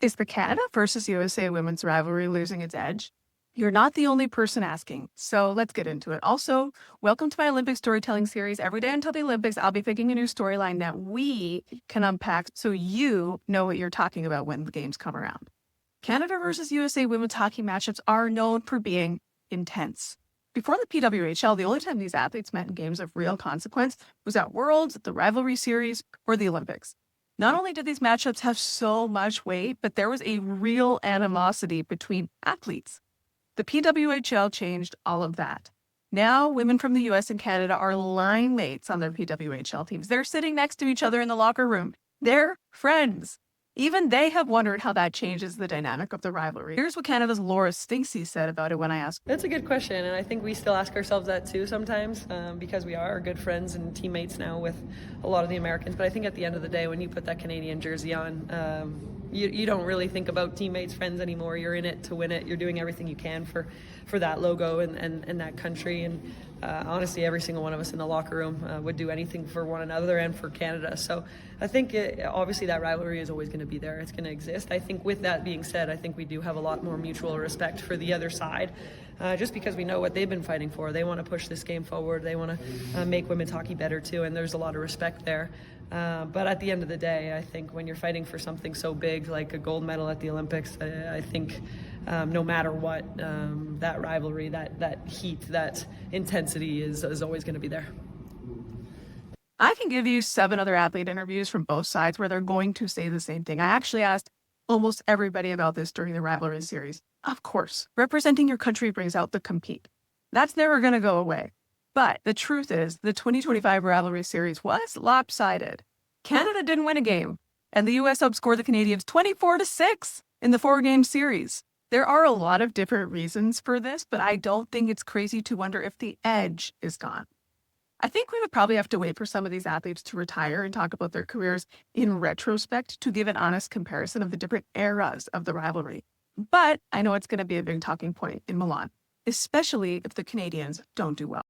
Is the Canada versus USA women's rivalry losing its edge? You're not the only person asking, so let's get into it. Also, welcome to my Olympic storytelling series. Every day until the Olympics, I'll be picking a new storyline that we can unpack so you know what you're talking about when the games come around. Canada versus USA women's hockey matchups are known for being intense. Before the PWHL, the only time these athletes met in games of real consequence was at Worlds, the rivalry series, or the Olympics. Not only did these matchups have so much weight, but there was a real animosity between athletes. The PWHL changed all of that. Now, women from the US and Canada are line mates on their PWHL teams. They're sitting next to each other in the locker room. They're friends. Even they have wondered how that changes the dynamic of the rivalry. Here's what Canada's Laura Stinksy said about it when I asked. That's a good question, and I think we still ask ourselves that too sometimes because we are good friends and teammates now with a lot of the Americans. But I think at the end of the day, when you put that Canadian jersey on, you don't really think about teammates, friends anymore. You're in it to win it. You're doing everything you can for that logo and that country. And honestly, every single one of us in the locker room would do anything for one another and for Canada. So I think obviously that rivalry is always going to be there. It's going to exist. I think with that being said, I think we do have a lot more mutual respect for the other side. Just because we know what they've been fighting for. They want to push this game forward. They want to make women's hockey better too, and there's a lot of respect there. But at the end of the day, I think when you're fighting for something so big like a gold medal at the Olympics, I think no matter what, that rivalry, that heat, that intensity is always going to be there. I can give you 7 other athlete interviews from both sides where they're going to say the same thing. I actually asked almost everybody about this during the rivalry series. Of course, representing your country brings out the compete. That's never going to go away. But the truth is, the 2025 rivalry series was lopsided. Canada didn't win a game, and the US outscored the Canadians 24-6 in the 4-game series. There are a lot of different reasons for this, but I don't think it's crazy to wonder if the edge is gone. I think we would probably have to wait for some of these athletes to retire and talk about their careers in retrospect to give an honest comparison of the different eras of the rivalry. But I know it's going to be a big talking point in Milan, especially if the Canadians don't do well.